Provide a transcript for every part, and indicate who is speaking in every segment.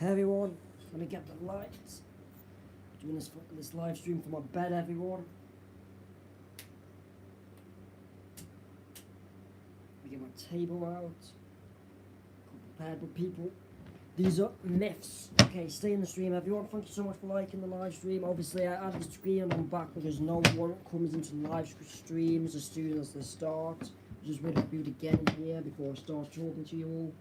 Speaker 1: Hey everyone, let me get the lights. Doing this live stream from my bed, everyone. Let me get my table out. Prepared with people. These are myths. Okay, stay in the stream, everyone. Thank you so much for liking the live stream. Obviously, I added the screen on back because no one comes into live streams as soon as they start. Just waiting for you to get in here before I start talking to you all.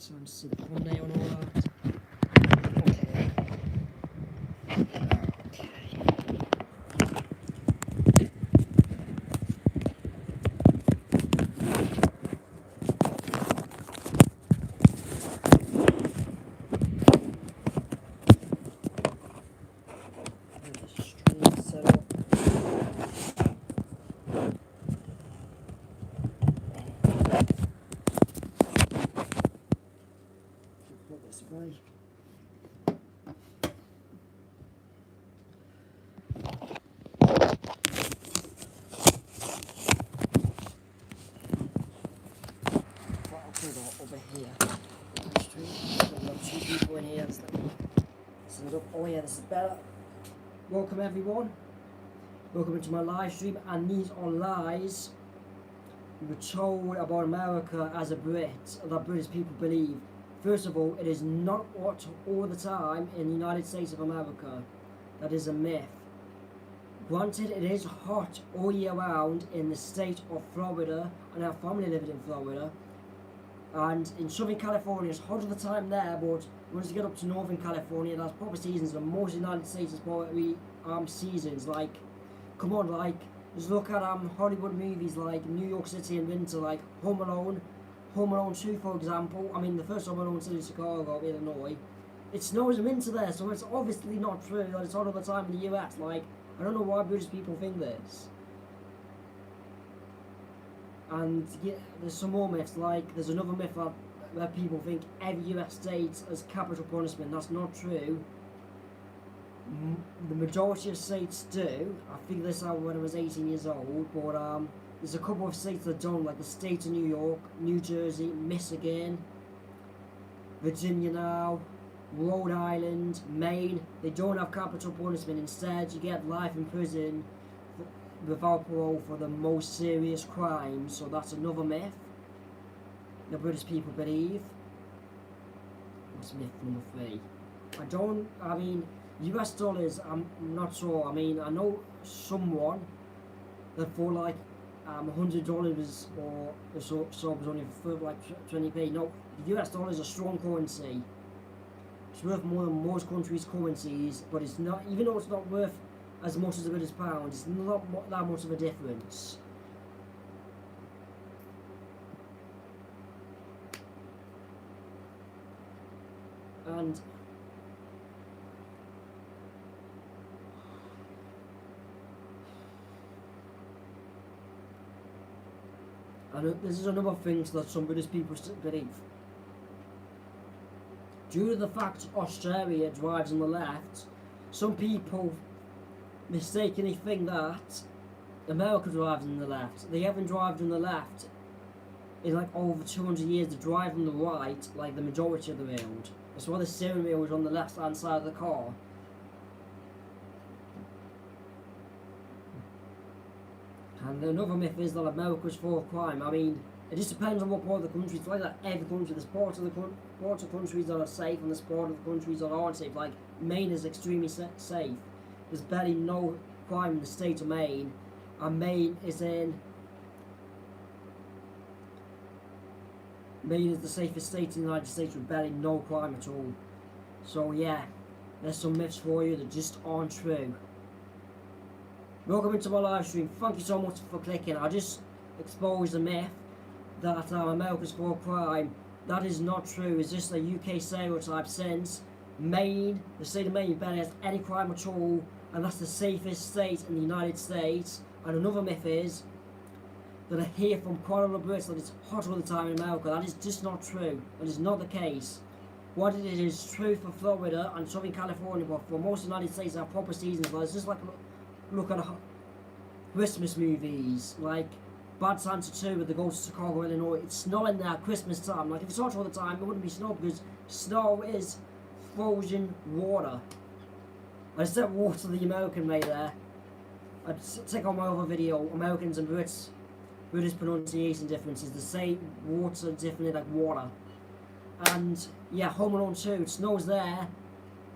Speaker 1: Time to see the thumbnail and all that. Okay. Stream set up. Put this away. I'll put it over here. We've got two people in here. Let's set it up. Oh yeah, this is better. Welcome everyone. Welcome into my live stream, and these are lies we were told about America as a Brit, that British people believe. First of all, it is not hot all the time in the United States of America. That is a myth. Granted, it is hot all year round in the state of Florida, and our family lived in Florida. And in Southern California, it's hot all the time there, but once you get up to Northern California, there's proper seasons, and most United States is probably seasons. Like, come on, like, just look at Hollywood movies like New York City in winter, like Home Alone 2, for example. I mean, the first Home Alone in Chicago, Illinois. It snows in winter there, so it's obviously not true that it's hot all the time in the US. Like, I don't know why British people think this. And yeah, there's some more myths, like there's another myth where people think every US state has capital punishment. That's not true. The majority of states do. I figured this out when I was 18 years old, but there's a couple of states that don't, like the state of New York, New Jersey, Michigan, Virginia now, Rhode Island, Maine. They don't have capital punishment. Instead, you get life in prison without parole for the most serious crimes. So that's another myth the British people believe. What's myth number 3? I mean, US dollars, I'm not sure. I mean, I know someone that for like $100 or so was only for like 20p. No, the US dollar is a strong currency. It's worth more than most countries' currencies, but it's not, even though it's not worth as much as the British pound, it's not that much of a difference. And this is another thing that some British people believe. Due to the fact Australia drives on the left, some people mistakenly think that America drives on the left. They haven't driven on the left in like over 200 years. They drive on the right, like the majority of the road. That's why the steering wheel is on the left hand side of the car. And another myth is that America's full of crime. I mean, it just depends on what part of the country. It's like that every country. There's parts of countries that are safe, and there's parts of the countries that aren't safe. Like Maine is extremely safe. There's barely no crime in the state of Maine, and Maine is the safest state in the United States with barely no crime at all. So yeah, there's some myths for you that just aren't true. Welcome into my live stream. Thank you so much for clicking. I just exposed a myth that America's full of crime. That is not true. It's just a UK stereotype, since Maine, the state of Maine, barely has any crime at all, and that's the safest state in the United States. And another myth is that I hear from quite a lot of Brits that it's hot all the time in America. That is just not true. That is not the case. What it is true for Florida and Southern California, but for most of the United States, there are proper seasons. But it's just like look at Christmas movies. Like Bad Santa 2 with the go to Chicago, Illinois. It's snowing there at Christmas time. Like, if it's hot all the time, it wouldn't be snow because snow is frozen water. I said water the American way there. I'd take on my other video, Americans and Brits, British pronunciation differences. They say water differently like water. And yeah, Home Alone 2, it snows there.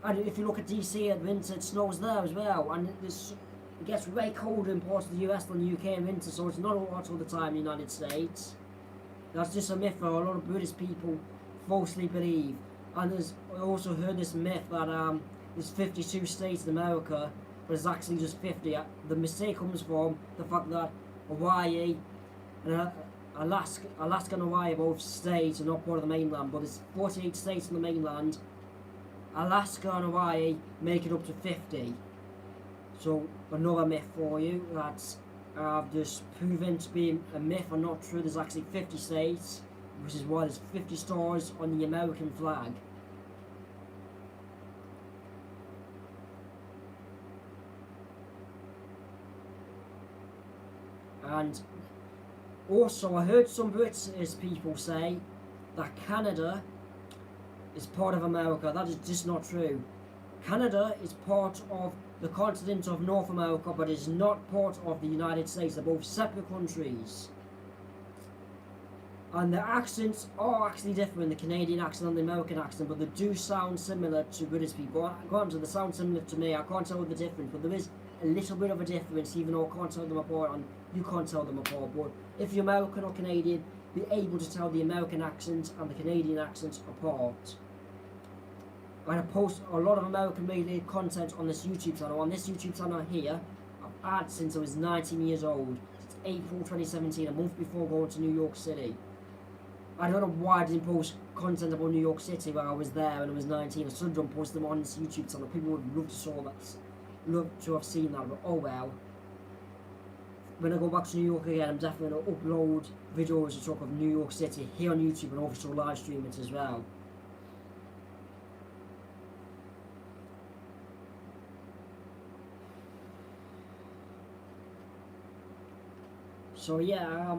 Speaker 1: And if you look at DC at winter, it snows there as well. And it gets way colder in parts of the US than the UK in winter, so it's not hot all the time in the United States. That's just a myth that a lot of British people falsely believe. And I also heard this myth that there's 52 states in America, but it's actually just 50. The mistake comes from the fact that Hawaii and Alaska and Hawaii are both states and not part of the mainland, but there's 48 states on the mainland. Alaska and Hawaii make it up to 50. So another myth for you that's just proven to be a myth and not true. There's actually 50 states, which is why there's 50 stars on the American flag. And also, I heard some British people say that Canada is part of America. That is just not true. Canada is part of the continent of North America, but is not part of the United States. They're both separate countries. And the accents are actually different, the Canadian accent and the American accent, but they do sound similar to British people. Granted, they sound similar to me. I can't tell the difference, but there is a little bit of a difference, even though I can't tell them apart and you can't tell them apart. But if you're American or Canadian, be able to tell the American accent and the Canadian accent apart. And I post a lot of American related content on this YouTube channel. On this YouTube channel here, I've had since I was 19 years old. Since April 2017, a month before going to New York City. I don't know why I didn't post content about New York City where I was there when I was 19. I should have done post them on this YouTube channel. People would love to saw that, love to have seen that, but oh well. When I go back to New York again, I'm definitely going to upload videos to talk of New York City here on YouTube and also live stream it as well. So yeah,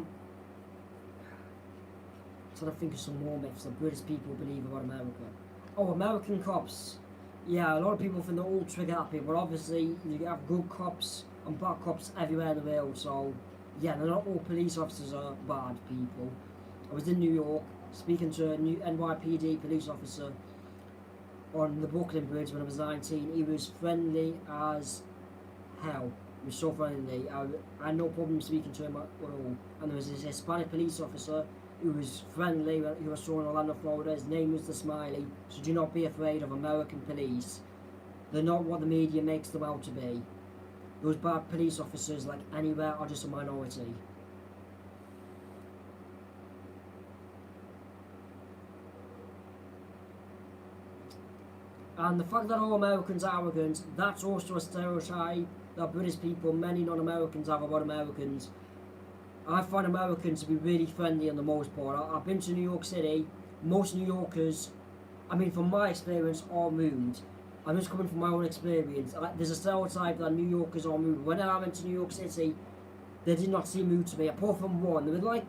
Speaker 1: trying to think of some more myths that British people believe about America. Oh, American cops. Yeah, a lot of people think they're all trigger happy, but obviously you have good cops and bad cops everywhere in the world. So yeah, they're not all police officers are bad people. I was in New York speaking to a new NYPD police officer on the Brooklyn Bridge when I was 19. He was friendly as hell. He was so friendly. I had no problem speaking to him at all. And there was this Hispanic police officer who was friendly, who was from Orlando, Florida. His name was the Smiley. So do not be afraid of American police. They're not what the media makes them out to be. Those bad police officers, like anywhere, are just a minority. And the fact that all Americans are arrogant, that's also a stereotype that British people, many non-Americans have about Americans. I find Americans to be really friendly on the most part. I've been to New York City. Most New Yorkers, I mean from my experience, are rude. I'm just coming from my own experience. There's a stereotype that New Yorkers are rude. When I went to New York City, they did not seem rude to me, apart from one. There were like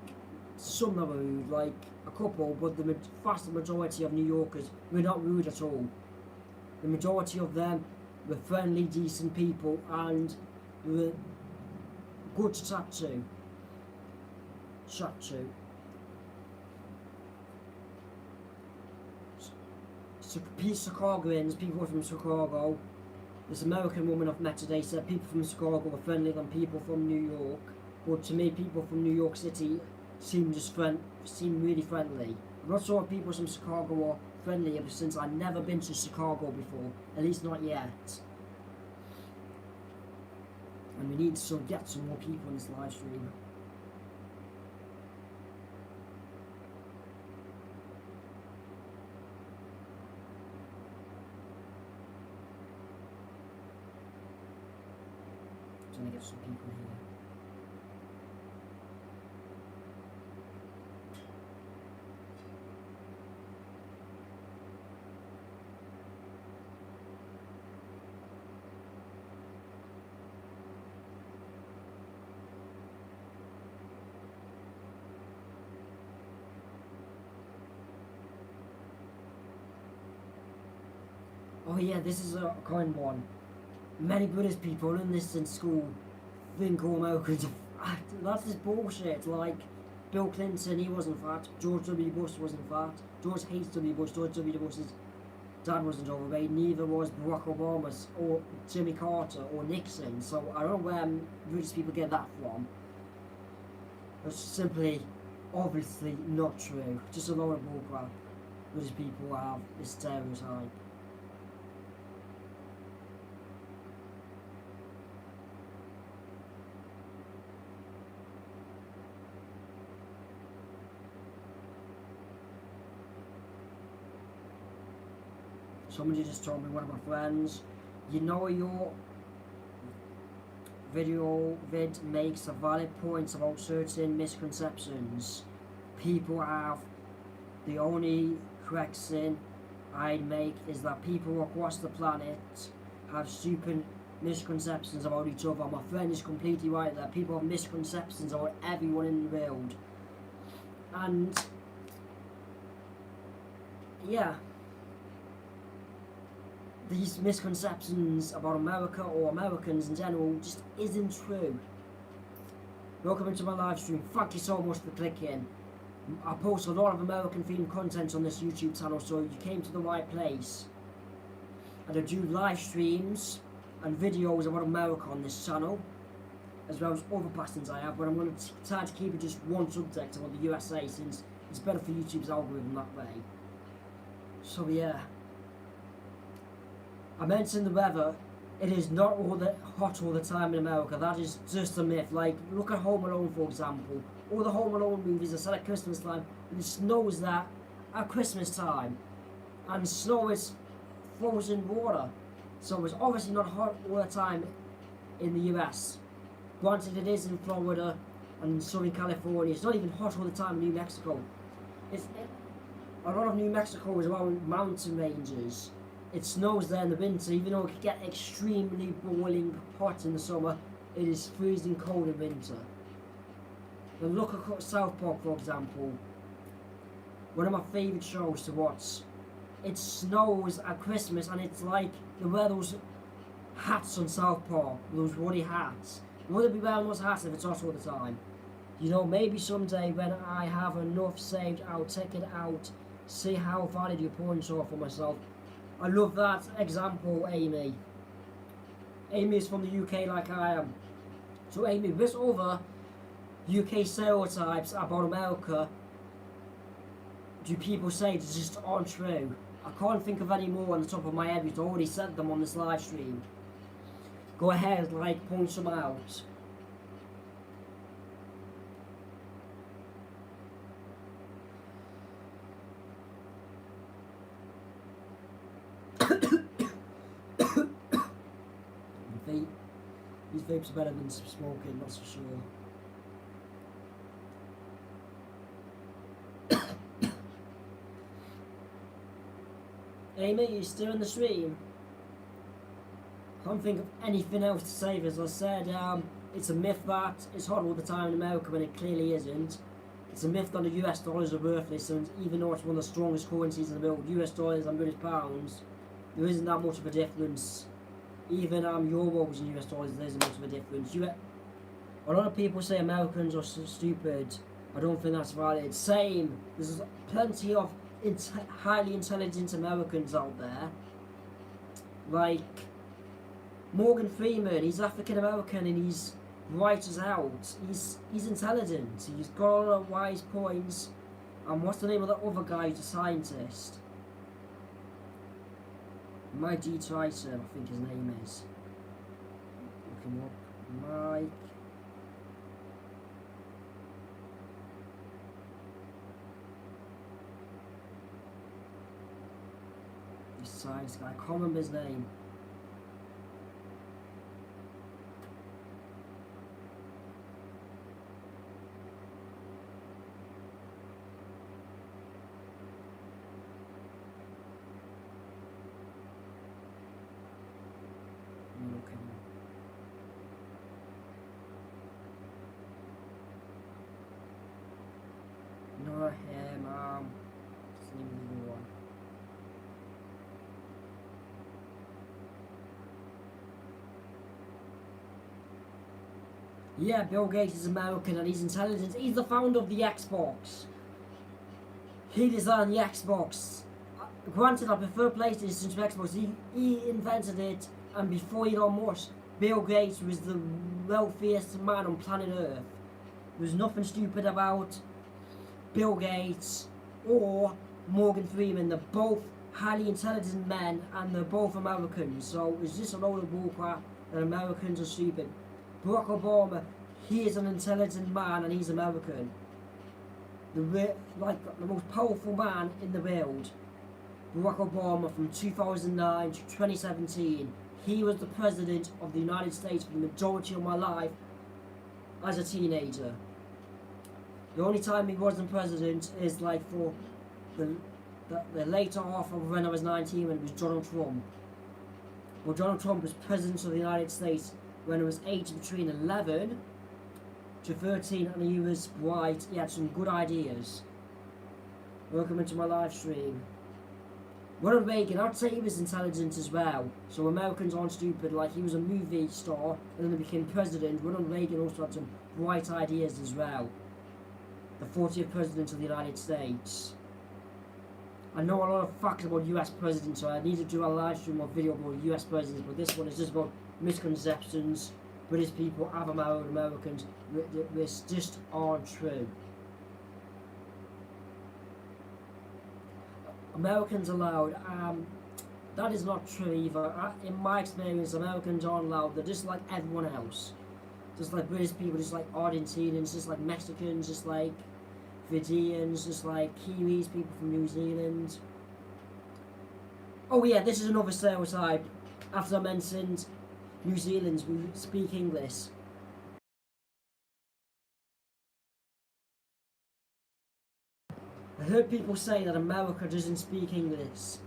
Speaker 1: some that were rude, like a couple, but the vast majority of New Yorkers were not rude at all. The majority of them were friendly, decent people, and were good to chat to. Chicagoans, people from Chicago. This American woman I've met today said people from Chicago are friendlier than people from New York. But to me, people from New York City seem really friendly. I'm not sure if people from Chicago are friendly ever since I've never been to Chicago before, at least not yet. And we need to get some more people in this live stream. Trying to get some people here. Oh yeah, this is a common one. Many British people learn this in school. Think all Americans are fat. That's just bullshit. Like Bill Clinton, he wasn't fat. George W. Bush wasn't fat. George H.W. Bush. George W. Bush's dad wasn't overweight. Neither was Barack Obama or Jimmy Carter or Nixon. So I don't know where British people get that from. It's simply, obviously not true. Just a load of bullcrap. British people have this stereotype. Somebody just told me, one of my friends, you know your vid makes a valid point about certain misconceptions people have. The only correction I'd make is that people across the planet have stupid misconceptions about each other. My friend is completely right there. People have misconceptions about everyone in the world. And yeah, these misconceptions about America or Americans in general just isn't true. Welcome into my live stream. Thank you so much for clicking. I post a lot of American themed content on this YouTube channel, so you came to the right place. And I do live streams and videos about America on this channel, as well as other passions I have, but I'm going to try to keep it just one subject about the USA, since it's better for YouTube's algorithm that way. So yeah. I mentioned the weather. It is not hot all the time in America. That is just a myth. Like, look at Home Alone, for example. All the Home Alone movies are set at Christmas time, and it snows there at Christmas time. And snow is frozen water. So it's obviously not hot all the time in the US. Granted, it is in Florida and Southern California. It's not even hot all the time in New Mexico. A lot of New Mexico is around mountain ranges. It snows there in the winter, even though it can get extremely boiling hot in the summer, it is freezing cold in winter. And look at South Park, for example. One of my favourite shows to watch. It snows at Christmas, and it's like they wear those hats on South Park, those woolly hats. You wouldn't be wearing those hats if it's hot all the time. You know, maybe someday when I have enough saved, I'll take it out, see how valid your points are for myself. I love that example, Amy. Amy is from the UK like I am. So Amy, which other UK stereotypes about America do people say that just aren't true? I can't think of any more on the top of my head because I already said them on this live stream. Go ahead, like, point some out. These vapes are better than smoking, that's for sure. Amy, you still in the stream? Can't think of anything else to say. As I said, it's a myth that it's hot all the time in America when it clearly isn't. It's a myth that the US dollars are worthless, and even though it's one of the strongest currencies in the world, US dollars and British pounds, there isn't that much of a difference. Even euros and US dollars, there isn't much of a difference. A lot of people say Americans are so stupid. I don't think that's valid. Same. There's plenty of highly intelligent Americans out there. Like Morgan Freeman, he's African American and he's bright as out. He's intelligent. He's got a lot of wise points. And what's the name of that other guy who's a scientist? Mike D. Tyson, I think his name is. Look him up. Mike. This science guy. I can't remember his name. Not him, his name is the one. Yeah, Bill Gates is American and he's intelligent. He's the founder of the Xbox. He designed the Xbox. Granted, I prefer PlayStation to Xbox. He invented it, and before Elon Musk, Bill Gates was the wealthiest man on planet Earth. There's nothing stupid about Bill Gates or Morgan Freeman. They're both highly intelligent men, and they're both Americans. So it's just a load of bullcrap that Americans are stupid. Barack Obama, he is an intelligent man, and he's American. The most powerful man in the world. Barack Obama from 2009 to 2017. He was the president of the United States for the majority of my life as a teenager. The only time he wasn't president is like for the later half of when I was 19 when it was Donald Trump. Well, Donald Trump was president of the United States when it was aged between 11 to 13 and he was bright. He had some good ideas. Welcome into my live stream. Ronald Reagan, I'd say he was intelligent as well. So Americans aren't stupid. Like, he was a movie star and then he became president. Ronald Reagan also had some bright ideas as well. The 40th president of the United States. I know a lot of facts about US presidents, so I need to do a live stream or video about US presidents, but this one is just about misconceptions. British people have married Americans, which just aren't true. Americans allowed, that is not true either. In my experience, Americans aren't allowed. They're just like everyone else. Just like British people, just like Argentinians, just like Mexicans, just like Fijians, just like Kiwis, people from New Zealand. Oh yeah, this is another stereotype. After I mentioned New Zealanders who speak English. I heard people say that America doesn't speak English.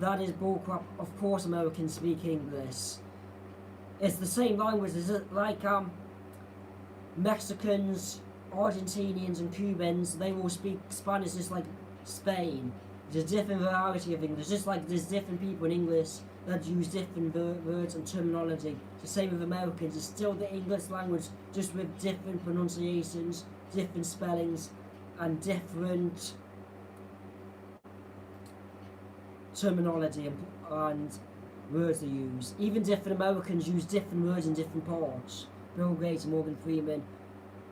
Speaker 1: That is bullcrap. Of course Americans speak English. It's the same language. Is it like Mexicans, Argentinians and Cubans, they will speak Spanish just like Spain. There's a different variety of English. Just like there's different people in English that use different words and terminology. The same with Americans. It's still the English language, just with different pronunciations, different spellings, and different terminology and words they use. Even different Americans use different words in different parts. Bill Gates and Morgan Freeman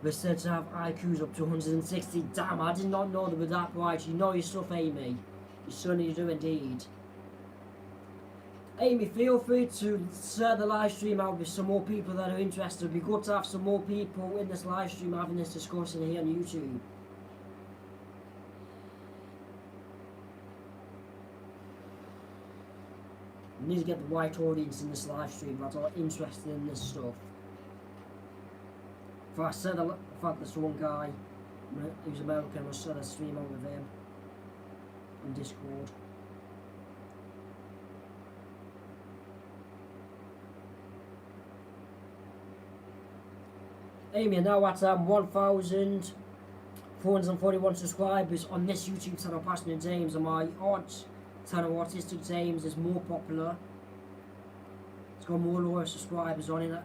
Speaker 1: were said to have IQs up to 160. Damn, I did not know they were that bright. You know your stuff, Amy. You certainly do indeed. Amy, feel free to share the live stream out with some more people that are interested. It'd be good to have some more people in this live stream having this discussion here on YouTube. We need to get the right audience in this live stream that are interested in this stuff. If I said the fact there's one guy who's American, I'll share a stream out with him on Discord. Amy, now at 1,441 subscribers on this YouTube channel, Passionate James, and my art channel, Artistic James, is more popular. It's got more loyal subscribers on it.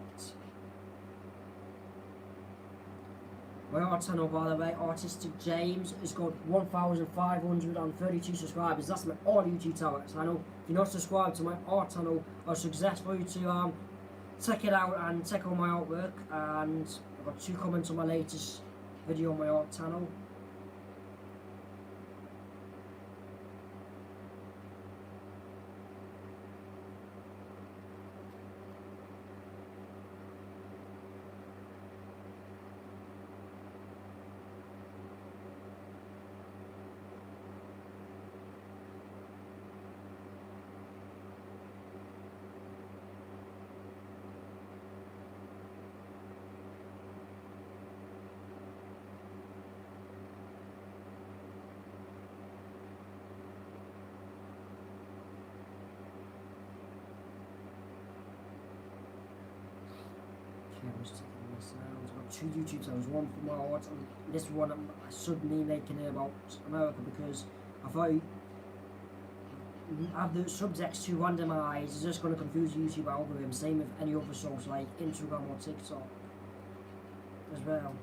Speaker 1: My art channel, by the way, Artistic James, has got 1,532 subscribers. That's my art YouTube channel. If you're not subscribed to my art channel, I suggest for you to check it out and check out my artwork. And I've got 2 comments on my latest video on my art channel. I was checking my sounds. I've got 2 YouTube channels, one for my art and this one I'm suddenly making it about America because I thought have the subjects to randomize, it's just going to confuse YouTube algorithm, same with any other source like Instagram or TikTok. as well.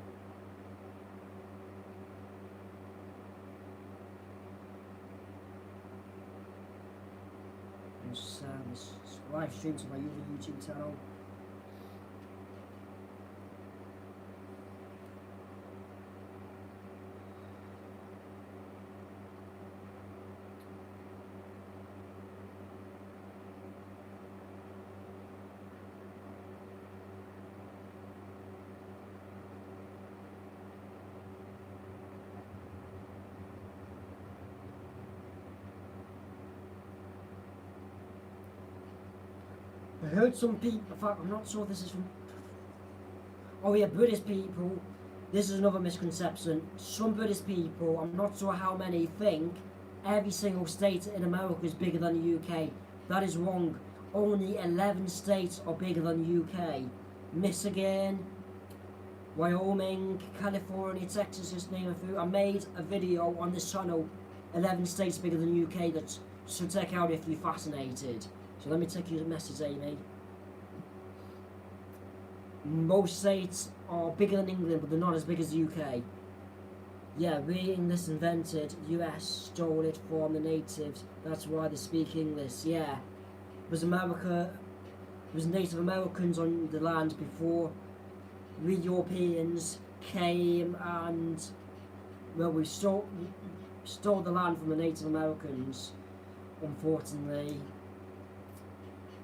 Speaker 1: This live stream to my YouTube channel. I heard some people, in fact I'm not sure this is from, oh yeah, British people, this is another misconception. Some British people, I'm not sure how many, think every single state in America is bigger than the UK. That is wrong. Only 11 states are bigger than the UK. Michigan, Wyoming, California, Texas, just name a few. I made a video on this channel, 11 states bigger than the UK, that should check out if you're fascinated. So let me take you a message, Amy. Most states are bigger than England, but they're not as big as the UK. Yeah, we English invented, US stole it from the natives, that's why they speak English, yeah. It was Native Americans on the land before we Europeans came and, well, we stole the land from the Native Americans, unfortunately.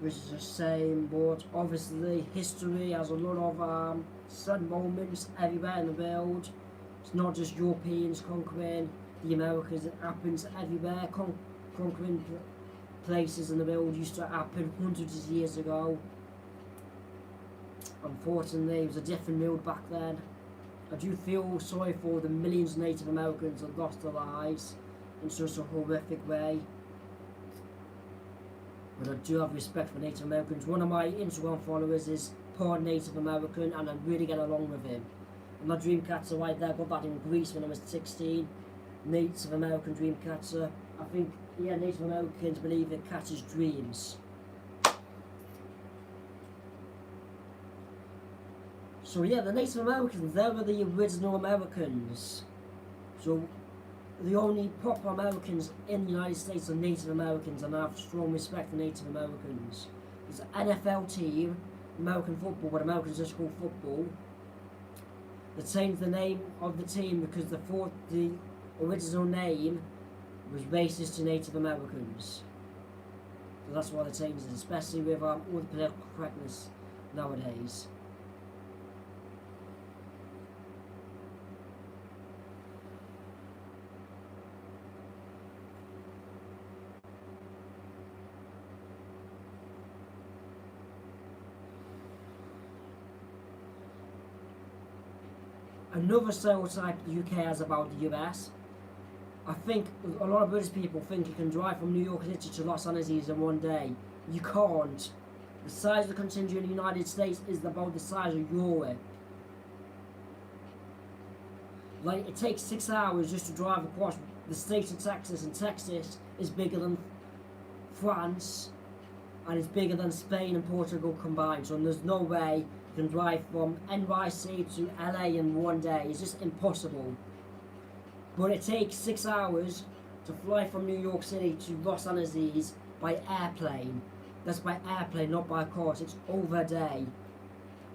Speaker 1: Which is the same, but obviously history has a lot of sad moments everywhere in the world. It's not just Europeans conquering the Americas, it happens everywhere. Conquering places in the world used to happen hundreds of years ago. Unfortunately, it was a different world back then. I do feel sorry for the millions of Native Americans that lost their lives in such a horrific way. But I do have respect for Native Americans. One of my Instagram followers is part Native American and I really get along with him. And my dream catcher right there, got that in Greece when I was 16. Native American dream catcher. I think, yeah, Native Americans believe it catches dreams. So yeah, the Native Americans, they were the original Americans. So the only proper Americans in the United States are Native Americans, and I have strong respect for Native Americans. There's an NFL team, American football, but Americans just call football. They changed the name of the team because they thought the original name was racist to Native Americans. So that's why they changed it, especially with all the political correctness nowadays. Another stereotype the UK has about the US, I think a lot of British people think you can drive from New York City to Los Angeles in one day. You can't. The size of the country in the United States is about the size of Europe. Like, it takes 6 hours just to drive across the state of Texas, and Texas is bigger than France, and it's bigger than Spain and Portugal combined, so there's no way you can drive from NYC to LA in one day. It's just impossible. But it takes 6 hours to fly from New York City to Los Angeles by airplane. That's by airplane, not by car. So it's over a day.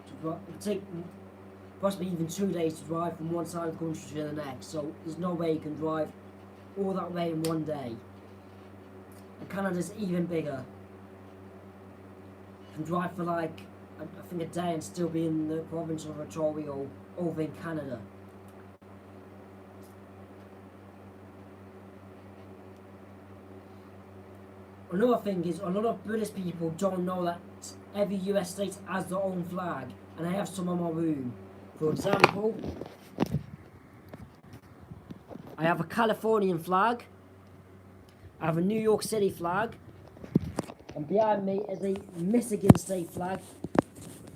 Speaker 1: It would take possibly even 2 days to drive from one side of the country to the next. So there's no way you can drive all that way in one day. And Canada's even bigger. You can drive for like, I think, a day and still be in the province of Ontario over in Canada. Another thing is, a lot of British people don't know that every US state has their own flag, and I have some on my room. For example, I have a Californian flag, I have a New York City flag, and behind me is a Michigan state flag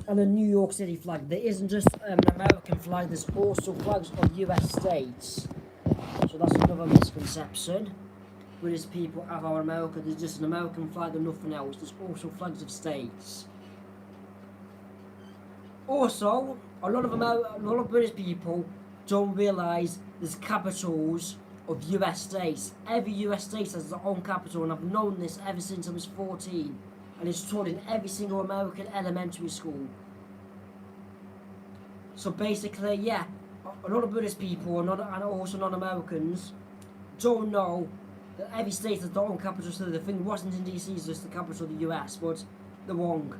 Speaker 1: and a New York City flag. There isn't just an American flag, there's also flags of US states. So that's another misconception. British people have our America, there's just an American flag and nothing else. There's also flags of states. Also, a lot of British people don't realise there's capitals of US states. Every US state has its own capital, and I've known this ever since I was 14, and it's taught in every single American elementary school. So basically, yeah, a lot of British people and also non-Americans don't know that every state has their own capital city. They think Washington DC is just the capital of the US, but they're wrong.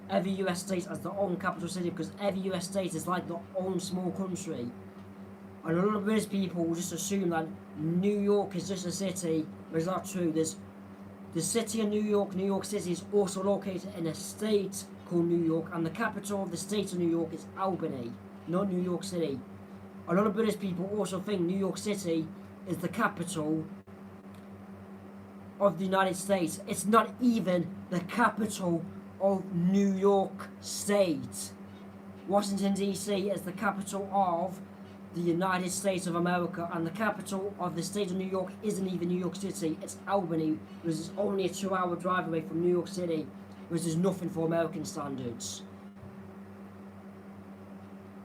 Speaker 1: Every US state has their own capital city because every US state is like their own small country. And a lot of British people will just assume that New York is just a city, but it's not true. There's the city of New York City is also located in a state called New York, and the capital of the state of New York is Albany, not New York City. A lot of British people also think New York City is the capital of the United States. It's not even the capital of New York State. Washington DC is the capital of the United States of America, and the capital of the state of New York isn't even New York City, it's Albany, which is only a 2-hour drive away from New York City, which is nothing for American standards.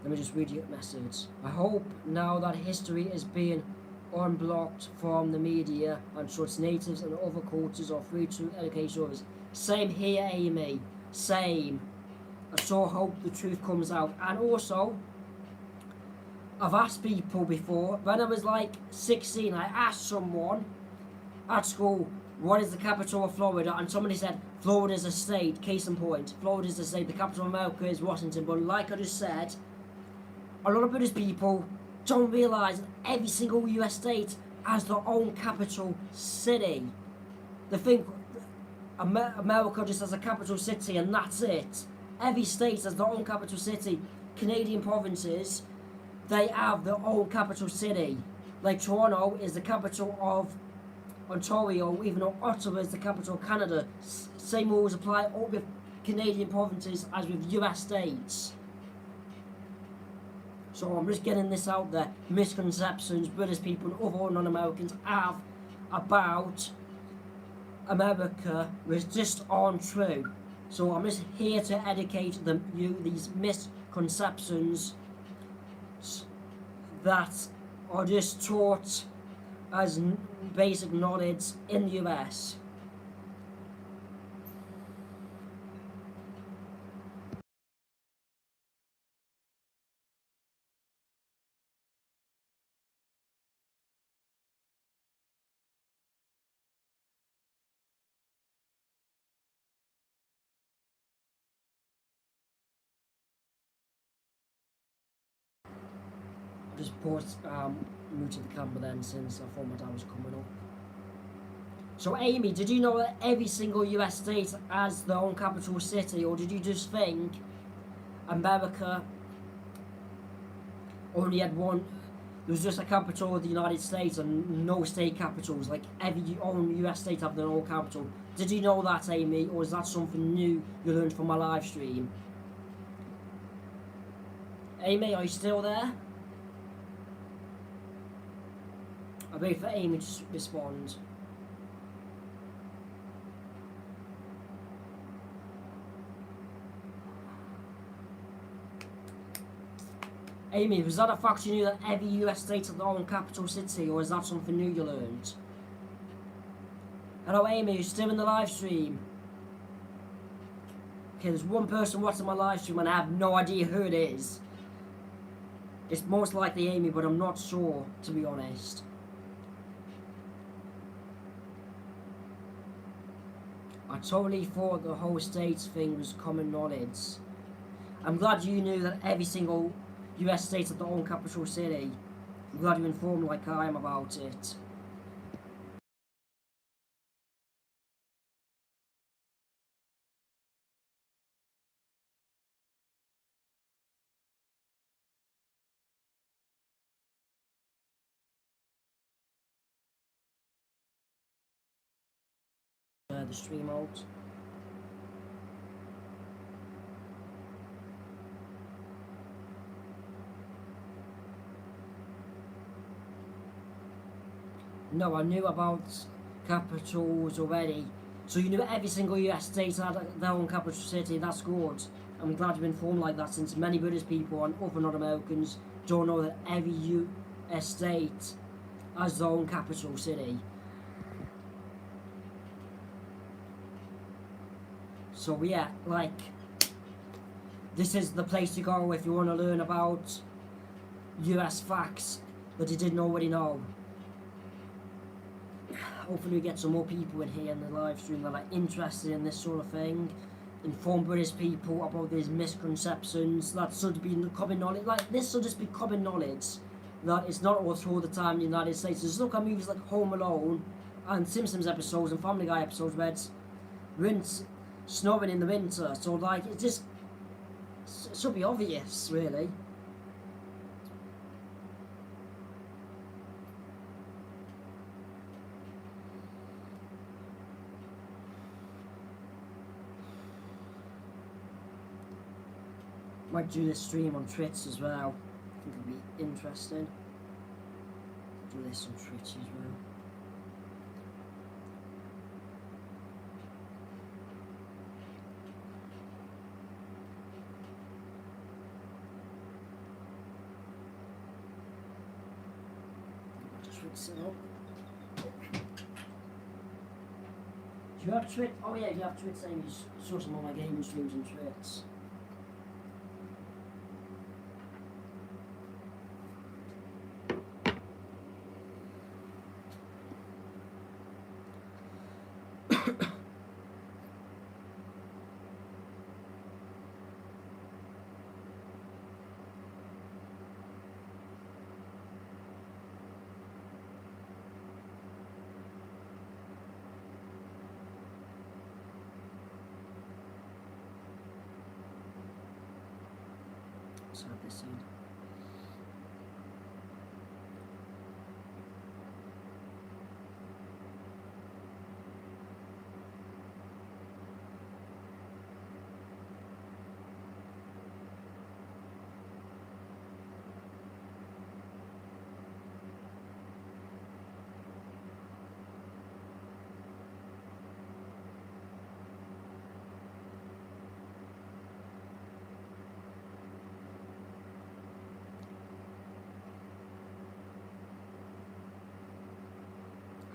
Speaker 1: Let me just read you a message. I hope now that history is being unblocked from the media and such natives and other cultures are free to educate others. Same here, Amy. Same. I so hope the truth comes out. And also, I've asked people before, when I was like 16, I asked someone at school, what is the capital of Florida? And somebody said, Florida is a state, case in point. Florida is a state, the capital of America is Washington. But like I just said, a lot of British people don't realise that every single US state has their own capital city. They think America just has a capital city and that's it. Every state has their own capital city. Canadian provinces, they have their own capital city. Like Toronto is the capital of Ontario, even though Ottawa is the capital of Canada. Same rules apply all with Canadian provinces as with US states. So I'm just getting this out there. Misconceptions British people and other non-Americans have about America which just aren't true. So I'm just here to educate you these misconceptions that are just taught as basic knowledge in the US. Just muted the camera then since I thought my dad was coming up. So Amy, did you know that every single US state has their own capital city, or did you just think America only had one? There was just a capital of the United States and no state capitals, like every own US state have their own capital. Did you know that, Amy, or is that something new you learned from my live stream? Amy, are you still there? I'll wait for Amy to respond. Amy, was that a fact you knew that every US state had their own capital city, or is that something new you learned? Hello Amy, you're still in the live stream? Okay, there's one person watching my live stream and I have no idea who it is. It's most likely Amy, but I'm not sure, to be honest. I totally thought the whole states thing was common knowledge. I'm glad you knew that every single US state had their own capital city. I'm glad you're informed like I am about it. The stream out. No, I knew about capitals already. So you knew every single US state had their own capital city, that's good. I'm glad you've been informed like that, since many British people and other non-Americans don't know that every US state has their own capital city. So yeah, like, this is the place to go if you want to learn about US facts that you didn't already know. Hopefully we get some more people in here in the live stream that are interested in this sort of thing. Inform British people about these misconceptions that should be common knowledge. Like, this should just be common knowledge that it's not all through the time in the United States. Just look at movies like Home Alone and Simpsons episodes and Family Guy episodes where it's snowing in the winter. So like, it just should be obvious, really. Might do this stream on Twitch as well. I think it'll be interesting. Do this on Twitch as well. Just fix it up. Do you have Twitch? Oh yeah, you have Twitch saying you saw some of my gaming streams on Twitch. Let's have this in.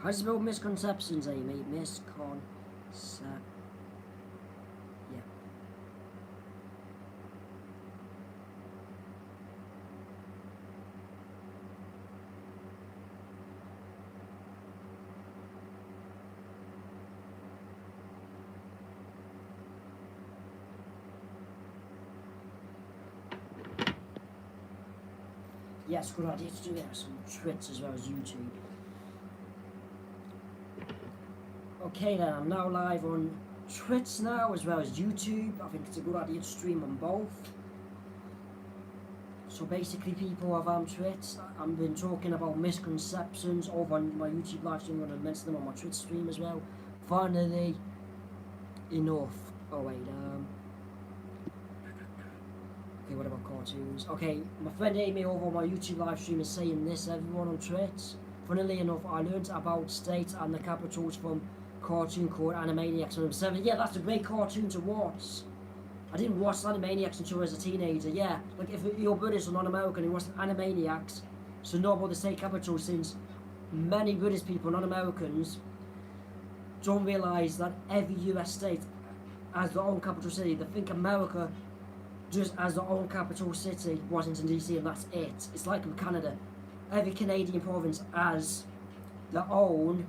Speaker 1: How do you spell misconceptions, Amy? Misconception. Yeah. Yes, good idea to do that on Twitch as well as YouTube. Okay then, I'm now live on Twitch now as well as YouTube. I think it's a good idea to stream on both. So basically, people have Twitch. I've been talking about misconceptions over on my YouTube live stream. I'm going to mention them on my Twitch stream as well. Finally, enough. Oh wait, okay, what about cartoons? Okay, my friend Amy over on my YouTube live stream is saying this, everyone on Twitch. Funnily enough, I learned about states and the capitals from cartoon called Animaniacs when I was 7. Yeah, that's a great cartoon to watch. I didn't watch Animaniacs until I was a teenager. Yeah, like if you're British or non-American, you watch Animaniacs, so know about the state capital, since many British people, non-Americans, don't realise that every US state has their own capital city. They think America just has their own capital city, Washington DC, and that's it. It's like in Canada. Every Canadian province has their own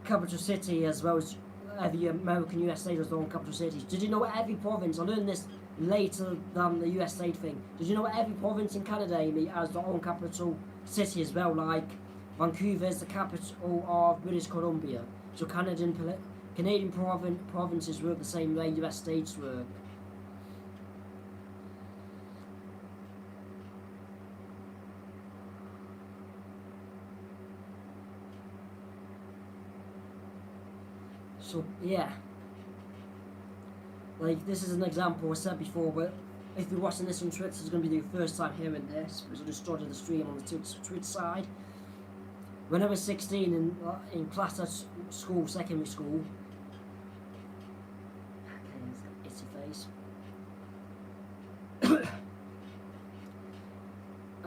Speaker 1: capital city, as well as every American US state has their own capital cities. Did you know every province, I learned this later than the US state thing, did you know every province in Canada, Amy, has their own capital city as well? Like Vancouver is the capital of British Columbia. So Canadian provinces work the same way US states work. So yeah, like this is an example I said before, but if you're watching this on Twitch, it's going to be your first time hearing this, because I just started the stream on the Twitch side. When I was 16 in class at school, secondary school, okay, itchy face.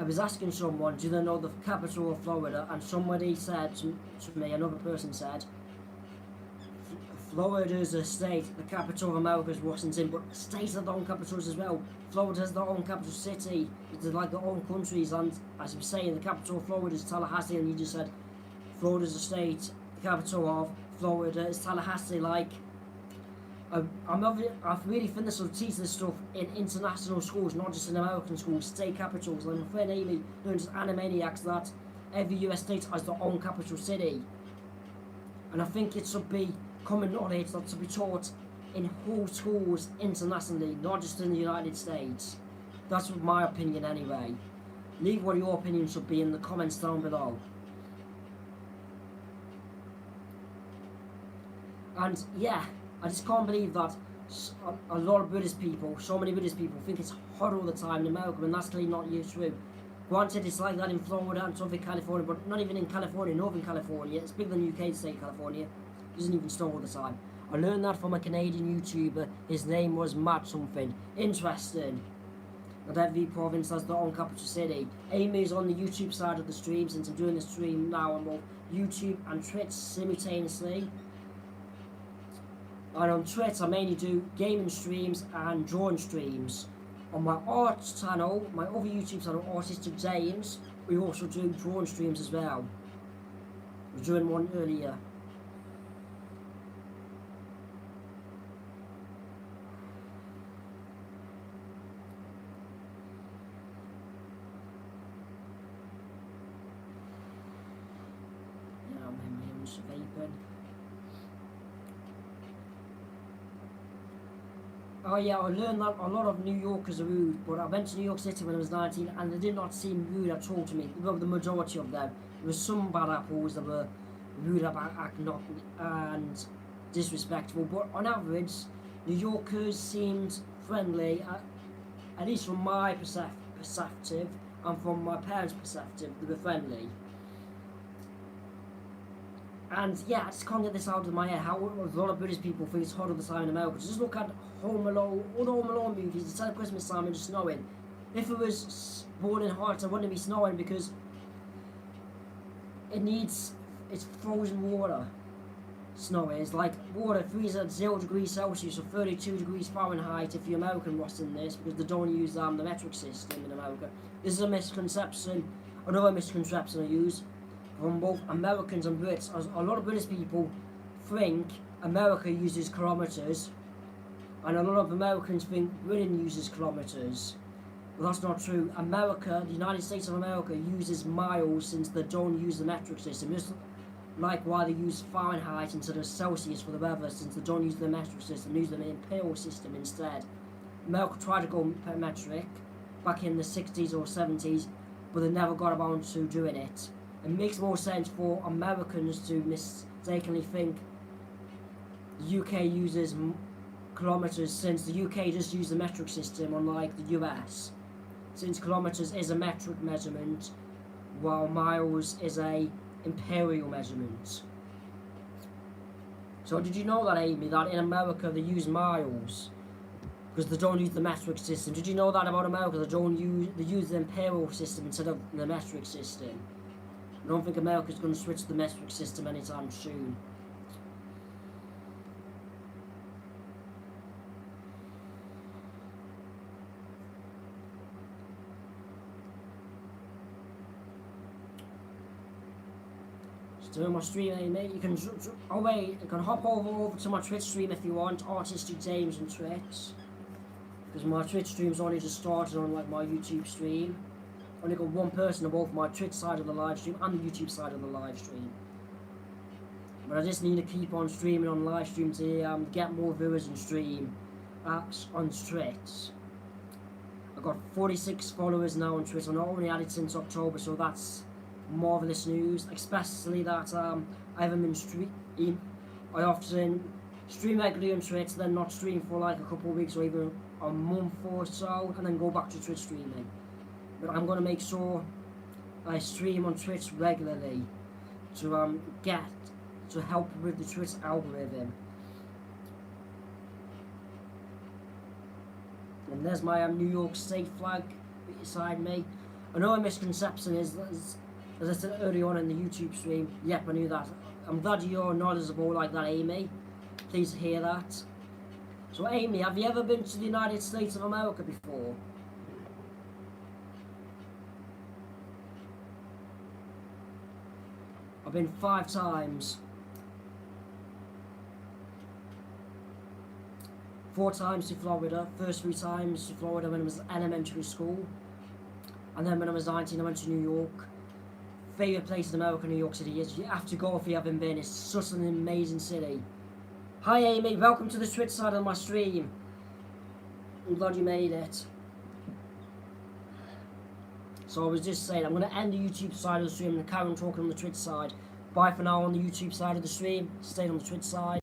Speaker 1: was asking someone, do they know the capital of Florida? And somebody said to me, another person said, Florida is a state, the capital of America is Washington, but states have their own capitals as well. Florida has their own capital city, it's like their own countries, and as you were saying, the capital of Florida is Tallahassee, and you just said Florida is a state, the capital of Florida is Tallahassee. Like, I've really finished to teach this stuff in international schools, not just in American schools, state capitals. Like my friend Amy learns Animaniacs that every US state has their own capital city. And I think it should be common knowledge that should be taught in whole schools internationally, not just in the United States. That's my opinion anyway. Leave what your opinion should be in the comments down below. And yeah, I just can't believe that a lot of British people, so many British people, think it's hot all the time in America, and that's clearly not true. Granted, it's like that in Florida and Southern California, but not even in California, Northern California. It's bigger than UK state California. It doesn't even snow all the time. I learned that from a Canadian YouTuber. His name was Matt something. Interesting. That every province has their own capital city. Amy's on the YouTube side of the stream, since I'm doing the stream now on both YouTube and Twitch simultaneously. And on Twitch, I mainly do gaming streams and drawing streams. On my art channel, my other YouTube channel, Artistic James, we also do drawing streams as well. I was doing one earlier. Yeah, I'm just vaping. Oh yeah, I learned that a lot of New Yorkers are rude, but I went to New York City when I was 19 and they did not seem rude at all to me. Well, the majority of them. There were some bad apples that were rude about acting and disrespectful, but on average, New Yorkers seemed friendly, at least from my perspective and from my parents' perspective, they were friendly. And yeah, I just can't get this out of my head, how a lot of British people think it's hot all the time in America. Just look at Home Alone, all the Home Alone movies, it's at Christmas time and it's snowing. If it was boiling hot, it wouldn't be snowing because it's frozen water. Snow is like water freezes at 0 degrees Celsius or 32 degrees Fahrenheit if you're American watching this, because they don't use the metric system in America. This is a misconception, another misconception I use from both Americans and Brits. As a lot of British people think America uses kilometers, and a lot of Americans think Britain uses kilometers. But that's not true. America, the United States of America, uses miles since they don't use the metric system. Just like why they use Fahrenheit instead of Celsius for the weather, since they don't use the metric system, they use the imperial system instead. America tried to go metric back in the 60s or 70s, but they never got around to doing it. It makes more sense for Americans to mistakenly think the UK uses kilometers, since the UK just uses the metric system, unlike the US. Since kilometers is a metric measurement, while miles is a imperial measurement. So did you know that, Amy, that in America they use miles because they don't use the metric system? Did you know that about America? They use the imperial system instead of the metric system. I don't think America's going to switch to the metric system anytime soon. Just doing my stream, Amy. You can you can hop over to my Twitch stream if you want, Artistic James and Twitch, because my Twitch stream's only just started on like my YouTube stream. Only got one person on both my Twitch side of the live stream and the YouTube side of the live stream. But I just need to keep on streaming on live stream to get more viewers and stream on Twitch. I've got 46 followers now on Twitch. I'm not only added since October, so that's marvellous news. Especially that I haven't been streaming. I often stream regularly on Twitch, then not stream for like a couple of weeks or even a month or so, and then go back to Twitch streaming. But I'm going to make sure I stream on Twitch regularly to help with the Twitch algorithm. And there's my New York State flag beside me. Another misconception is, as I said earlier on in the YouTube stream, yep, I knew that. I'm glad you're knowledgeable like that, Amy. Please hear that. So, Amy, have you ever been to the United States of America before? I've been 5 times. 4 times to Florida. First 3 times to Florida when I was elementary school. And then when I was 19, I went to New York. Favourite place in America, New York City is. You have to go if you haven't been. It's such an amazing city. Hi Amy, welcome to the Twitch side of my stream. I'm glad you made it. So I was just saying, I'm going to end the YouTube side of the stream and carry on talking on the Twitch side. Bye for now on the YouTube side of the stream. Stay on the Twitch side.